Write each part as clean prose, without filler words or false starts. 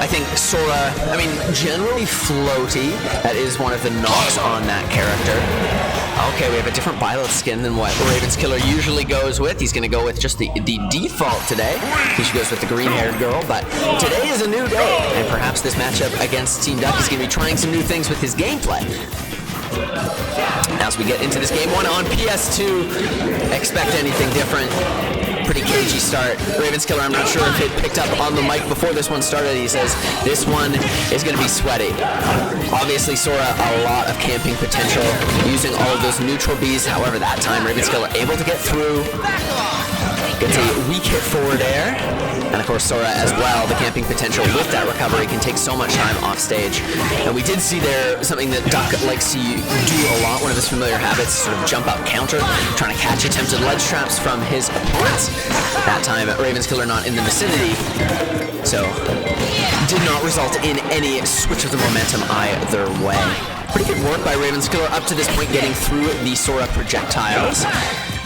I think Sora, I mean, generally floaty. That is one of the knocks on that character. Okay, we have a different Byleth skin than what Ravenskiller usually goes with. He's going to go with just the default today. He goes with the green-haired girl, but today is a new day, and perhaps this matchup against TeamDuck is going to be trying some new things with his gameplay. As we get into this game one on PS2, expect anything different. Pretty cagey start. Ravenskiller, I'm not sure if it picked up on the mic before this one started. He says this one is going to be sweaty. Obviously, Sora, a lot of camping potential using all of those neutral Bs. However, that time, Ravenskiller able to get through. Gets a weak hit forward air. And of course, Sora as well, the camping potential with that recovery can take so much time off stage. And we did see there something that Duck likes to do a lot, one of his familiar habits, sort of jump out counter, trying to catch attempted ledge traps from his opponents. That time, Ravenskiller not in the vicinity, so did not result in any switch of the momentum either way. Pretty good work by Ravenskiller up to this point, getting through the Sora projectiles.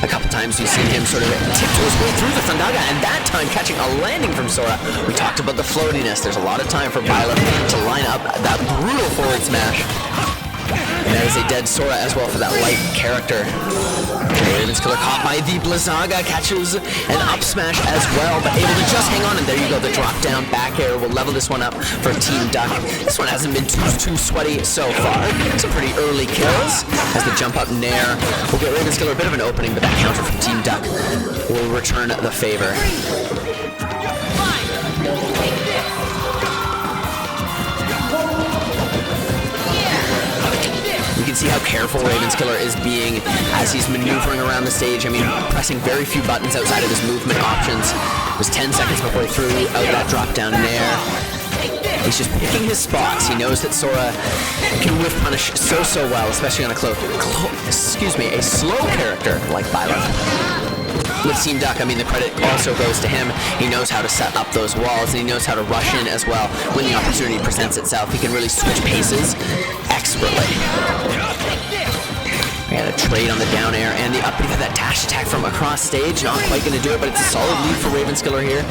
A couple times we've seen him sort of tiptoe his way through the Thundaga, and that time catching a landing from Sora. We talked about the floatiness. There's a lot of time for Byleth to line up that brutal forward smash. And that is a dead Sora as well for that light character. Ravenskiller caught by the Blizzaga, catches an up smash as well, but able to just hang on, and there you go, the drop down back air will level this one up for TeamDuck. This one hasn't been too sweaty so far. Some pretty early kills as the jump up nair will get Ravenskiller a bit of an opening, but that counter from TeamDuck will return the favor. You can see how careful Ravenskiller is being as he's maneuvering around the stage. I mean, pressing very few buttons outside of his movement options. It was 10 seconds before he threw out that drop down nair. He's just picking his spots. He knows that Sora can whiff punish so well, especially on a a slow character like Byleth. With TeamDuck, I mean, the credit also goes to him. He knows how to set up those walls, and he knows how to rush in as well. When the opportunity presents itself, he can really switch paces expertly. We had a trade on the down air and the up B, that dash attack from across stage. Not quite going to do it, but it's a solid lead for Ravenskiller here.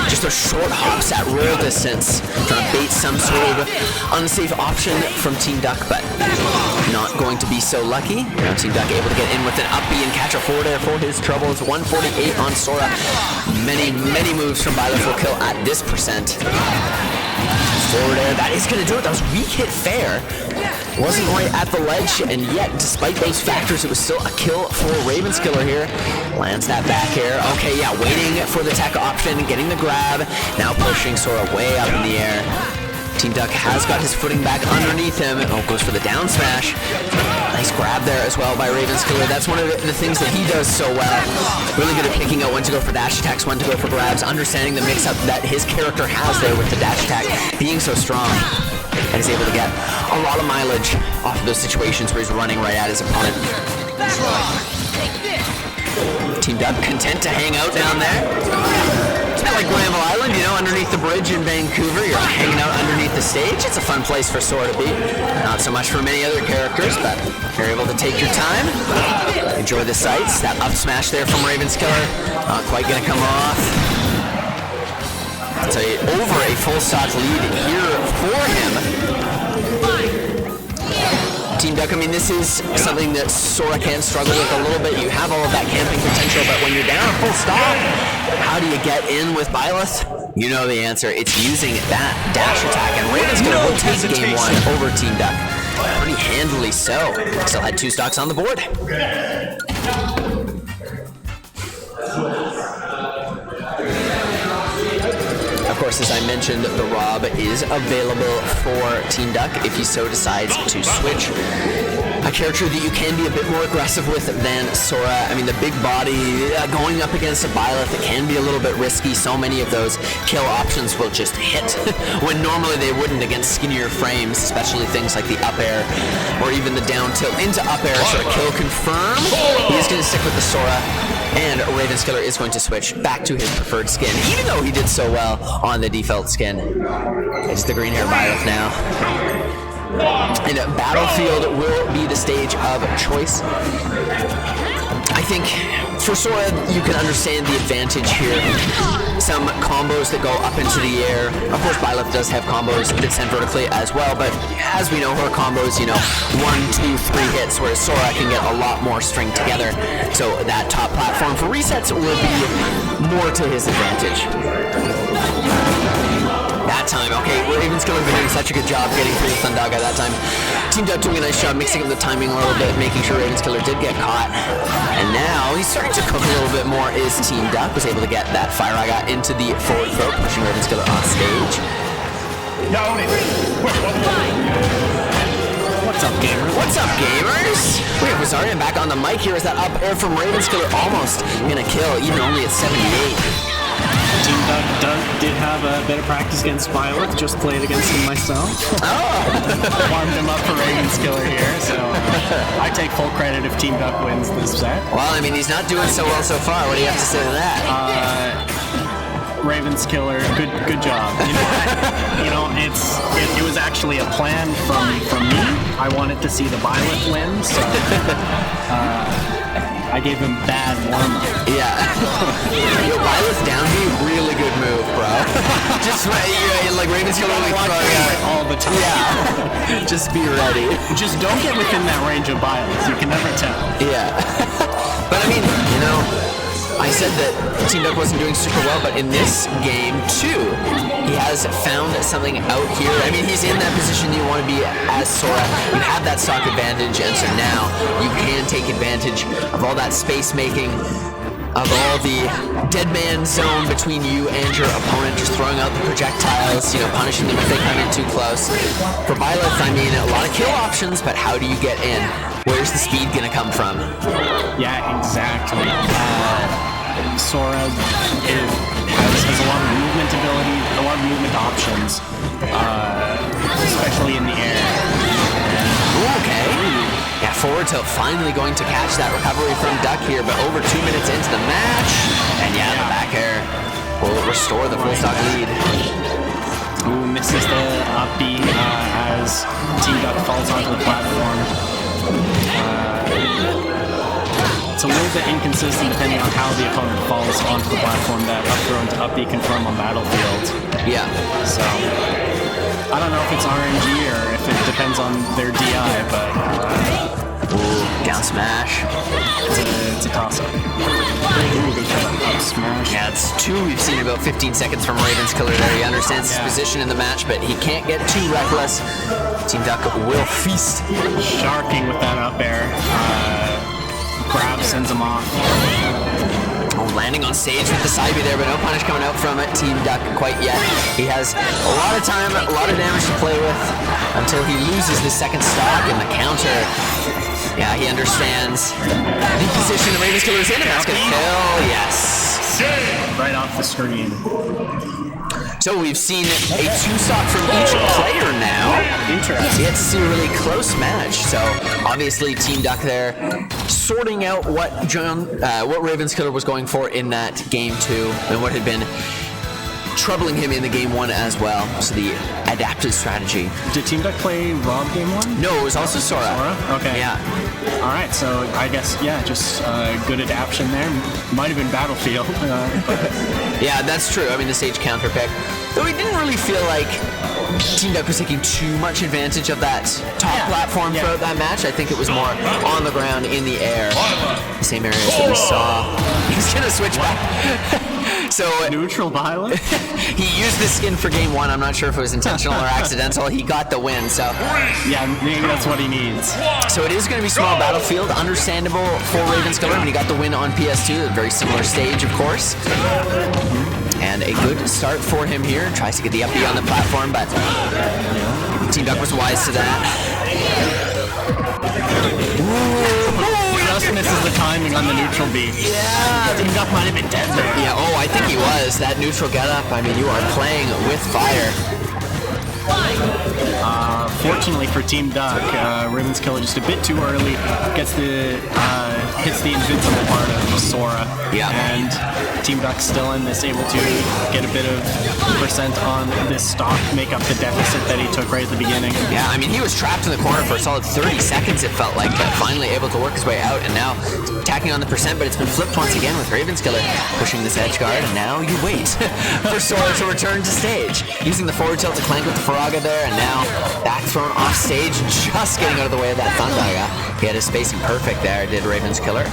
Just those short hops at roll distance, trying to bait some sort of unsafe option from TeamDuck, but not going to be so lucky. Now TeamDuck able to get in with an up B and catch a forward air for his troubles. 148 on Sora. Many moves from Byleth will kill at this percent. Forward air, that is going to do it. That was weak hit fair. Wasn't right at the ledge, and yet, despite those factors, it was still a kill for Ravenskiller here. Lands that back air. Okay, yeah, waiting for the tech option, getting the grab. Now pushing Sora way up in the air. TeamDuck has got his footing back underneath him. Oh, goes for the down smash. Nice grab there as well by Ravenskiller. That's one of the things that he does so well. Really good at picking out when to go for dash attacks, when to go for grabs, understanding the mix-up that his character has there with the dash attack being so strong. And is able to get a lot of mileage off of those situations where he's running right at his opponent. TeamDuck content to hang out down there. It's a bit like Granville Island, you know, underneath the bridge in Vancouver. You're hanging out underneath the stage. It's a fun place for Sora to be. Not so much for many other characters, but you're able to take your time. Enjoy the sights. That up smash there from Ravenskiller. Not quite going to come off. It's over a full stock lead here for him. TeamDuck, I mean, this is something that Sora can struggle with a little bit. You have all of that camping potential, but when you're down a full stock, how do you get in with Byleth? You know the answer. It's using that dash attack, and Ravenskiller will take game one over TeamDuck. Pretty handily so. Still had 2 stocks on the board. Of course, as I mentioned, the Rob is available for TeamDuck if he so decides to switch. A character that you can be a bit more aggressive with than Sora. I mean, the big body, going up against a Byleth, it can be a little bit risky. So many of those kill options will just hit when normally they wouldn't against skinnier frames, especially things like the up air or even the down tilt into up air. So a kill confirm. He is going to stick with the Sora, and Ravenskiller is going to switch back to his preferred skin, even though he did so well on the default skin. It's the green hair Byleth now. And Battlefield will be the stage of choice. I think for Sora, you can understand the advantage here. some combos that go up into the air. Of course, Byleth does have combos that send vertically as well, but as we know, her combos, 1, 2, 3 hits, whereas Sora can get a lot more string together. So that top platform for resets will be more to his advantage. That time, okay, Ravenskiller been doing such a good job getting through Thundaga that time. TeamDuck doing a nice job mixing up the timing a little bit, making sure Ravenskiller did get caught. And now he's starting to cook a little bit more. Is TeamDuck was able to get that Fire Raga into the forward throw, pushing Ravenskiller off stage. What's up, gamers? What's up, gamers? Wait, was Zarya back on the mic here? Is that up air from Ravenskiller almost gonna kill, even only at 78? TeamDuck did have a bit of practice against Byleth, just played against him myself. Oh! Warmed him up for Ravenskiller here, so I take full credit if TeamDuck wins this set. Well, I mean, he's not doing so well so far. What do you have to say to that? Ravenskiller, good job. It was actually a plan from me. I wanted to see the Byleth win, so I gave him bad warm-up. Yeah. Yo, Byleth down B, really good move, bro. Just like Ravenskiller like throwing out all the time. Yeah. Just be ready. Just don't get within that range of Byleth. You can never tell. Yeah. But I mean, I said that TeamDuck wasn't doing super well, but in this game, too, he has found something out here. I mean, he's in that position you want to be as Sora. You have that stock advantage, and so now you can take advantage of all that space making, of all the dead man zone between you and your opponent, just throwing out the projectiles, punishing them if they come in too close. For Byleth, I mean, a lot of kill options, but how do you get in? Where's the speed gonna come from? Yeah, exactly. Sora has a lot of movement ability, a lot of movement options, especially in the air. Okay. Yeah, forward tilt finally going to catch that recovery from Duck here, but over 2 minutes into the match. And yeah, the back air will restore the full stock lead. Ooh, misses the up B as TeamDuck falls onto the platform. It's a little bit inconsistent depending on how the opponent falls onto the platform. That up throw into up B confirm on Battlefield. Yeah. So I don't know if it's RNG or if it depends on their DI, but down smash. It's a toss-up. Up smash. Yeah, it's 2 we've seen in about 15 seconds from Ravenskiller there. He understands his position in the match, but he can't get too reckless. TeamDuck will feast. Sharking with that up air. Grab sends him off. Landing on stage with the side B there, but no punish coming out from TeamDuck quite yet. He has a lot of time, a lot of damage to play with until he loses the second stock in the counter. Yeah, he understands the position the Ravenskiller is in, and that's gonna kill. Yes. Right off the screen. So we've seen a 2-stock from each player now. Interesting. You get to see a really close match. So obviously TeamDuck there sorting out what Ravenskiller was going for in that game 2 and what had been troubling him in the game 1 as well. So the adaptive strategy. Did TeamDuck play Rob game 1? No, it was also Sora. Sora? Okay. Yeah. All right, so I guess, just good adaptation there. Might have been Battlefield, but... Yeah, that's true. I mean, the stage counter pick. Though we didn't really feel like TeamDuck was taking too much advantage of that top platform throughout that match. I think it was more on the ground, in the air. The same areas that we saw. He's going to switch back. So neutral Byleth? He used the skin for game 1. I'm not sure if it was intentional or accidental. He got the win, so... Yeah, maybe that's what he needs. So it is going to be small Battlefield. Understandable for Ravenskiller when he got the win on PS2. A very similar stage, of course. And a good start for him here. Tries to get the up B on the platform, but TeamDuck was wise to that. Just misses the timing on the neutral B. Yeah. TeamDuck might have been dead there. Yeah, I think he was. That neutral get up, I mean, you are playing with fire. Fortunately for TeamDuck, Ravenskiller just a bit too early hits the invincible part of Sora. Yeah. And TeamDuck still in this, able to get a bit of 100% on this stock make up the deficit that he took right at the beginning. Yeah, I mean, he was trapped in the corner for a solid 30 seconds, it felt like, but finally able to work his way out, and now tacking on the percent, but it's been flipped once again with Ravenskiller pushing this edge guard, and now you wait for Sora to return to stage. Using the forward tilt to clank with the Faraga there, and now back thrown off stage, just getting out of the way of that Thundaga. He had his spacing perfect there, did Ravenskiller.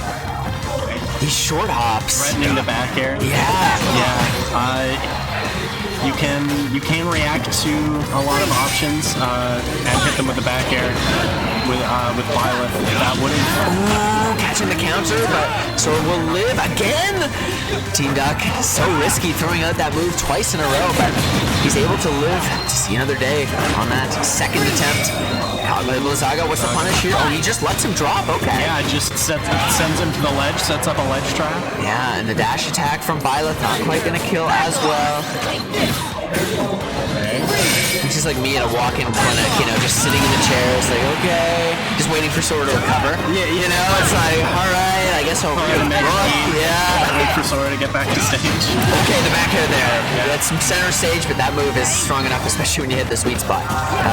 These short hops. Threatening the back air. Yeah. You can react to a lot of options and hit them with the back air with Byleth. That wouldn't. Ooh, catching the counter, but Sora will live again. TeamDuck so risky throwing out that move twice in a row, but he's able to live to see another day on that second attempt. Zaga, what's the punish here? Oh, he just lets him drop. Okay. Yeah, just sends him to the ledge, sets up a ledge trap. Yeah, and the dash attack from Byleth not quite gonna kill as well. He's just like me at a walk-in clinic, you know, just sitting in the chairs, like, okay, just waiting for Sora to recover. Yeah, you know, it's like, all right, I guess I'll Wait for Sora to get back to stage. Okay, the back air there. That's some center stage, but that move is strong enough, especially when you hit the sweet spot.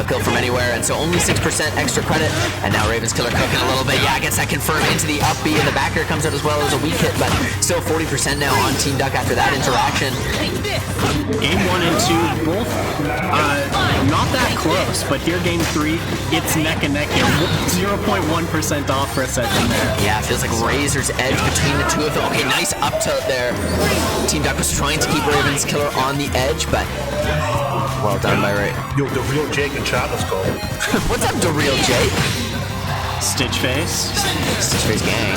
Kill from anywhere, and so only 6% extra credit, and now Ravenskiller cooking a little bit. Yeah, gets that confirmed into the up B, and the back air comes out as well as a weak hit, but still 40% now on TeamDuck after that interaction. Game 1 and 2, both not that close, but here game 3, it's neck and neck here. 0.1% off for a second there. Yeah, it feels like razor's edge between the two of them. Okay, nice up tilt there. TeamDuck was trying to keep Ravenskiller on the edge, but well done by Ray. Yo, the real Jake and China's call. What's up, the real Jake? Stitch face. Stitch face gang.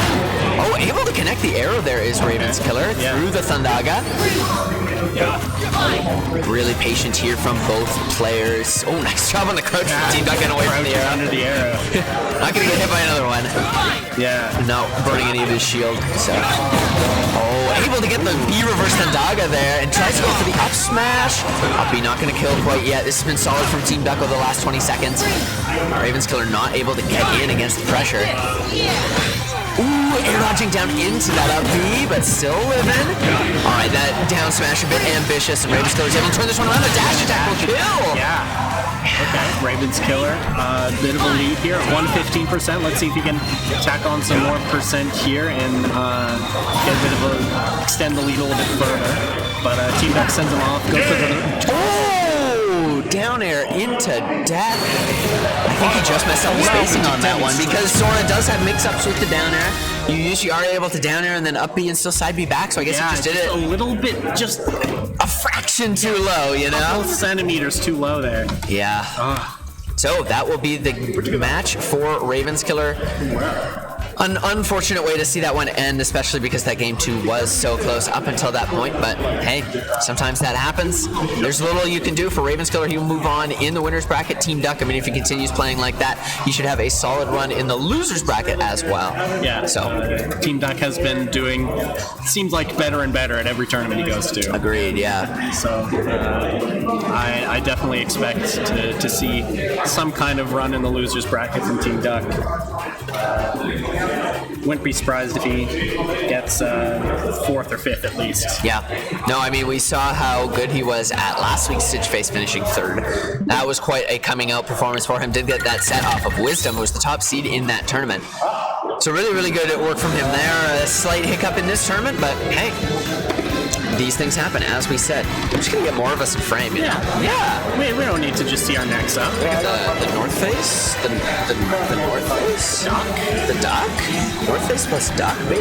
Oh, able to connect the arrow there is Ravenskiller through the Thundaga. Really patient here from both players. Oh, nice job on the crouch. TeamDuck getting away from the arrow. Under the arrow. Not gonna get hit by another one. Yeah. Not burning any of his shield. So. Oh, able to get the B reverse Thundaga there and tries to go for the up smash. Up B not gonna kill quite yet. This has been solid from TeamDuck over the last 20 seconds. Ravenskiller not able to get in against the pressure. Ooh, air dodging down into that up B, but still living. All right, that down smash a bit ambitious, and Ravenskiller is able to turn this one around. The dash attack will kill. Yeah. Okay, Ravenskiller, bit of a lead here at 115%. Let's see if he can tack on some more percent here and get a bit of a extend the lead a little bit further. But TeamDuck sends him off. Go for the down air into death. I think he just messed up the spacing on that one because Sora does have mix-ups with the down air. You usually are able to down air and then up B and still side B back, so I guess he just did it a little bit, just a fraction too low, you know? A couple centimeters too low there. Yeah. So that will be the match for Ravenskiller. An unfortunate way to see that one end, especially because that game 2 was so close up until that point, but hey, sometimes that happens. There's little you can do for Ravenskiller. He'll move on in the winner's bracket. TeamDuck, I mean, if he continues playing like that, he should have a solid run in the loser's bracket as well. Yeah, so TeamDuck has been doing, seems like better and better at every tournament he goes to. Agreed, yeah. So I definitely expect to see some kind of run in the loser's bracket from TeamDuck. Wouldn't be surprised if he gets 4th or 5th at least. Yeah. No, I mean, we saw how good he was at last week's Stitch Face, finishing 3rd. That was quite a coming out performance for him. Did get that set off of Wisdom, who was the top seed in that tournament. So really, really good work from him there. A slight hiccup in this tournament, but hey, these things happen, as we said. We're just going to get more of us in frame, you know? Yeah. We don't need to just see our necks up. Look at the North Face. The North Face. Dock. The Dock. North Face plus Dock, baby.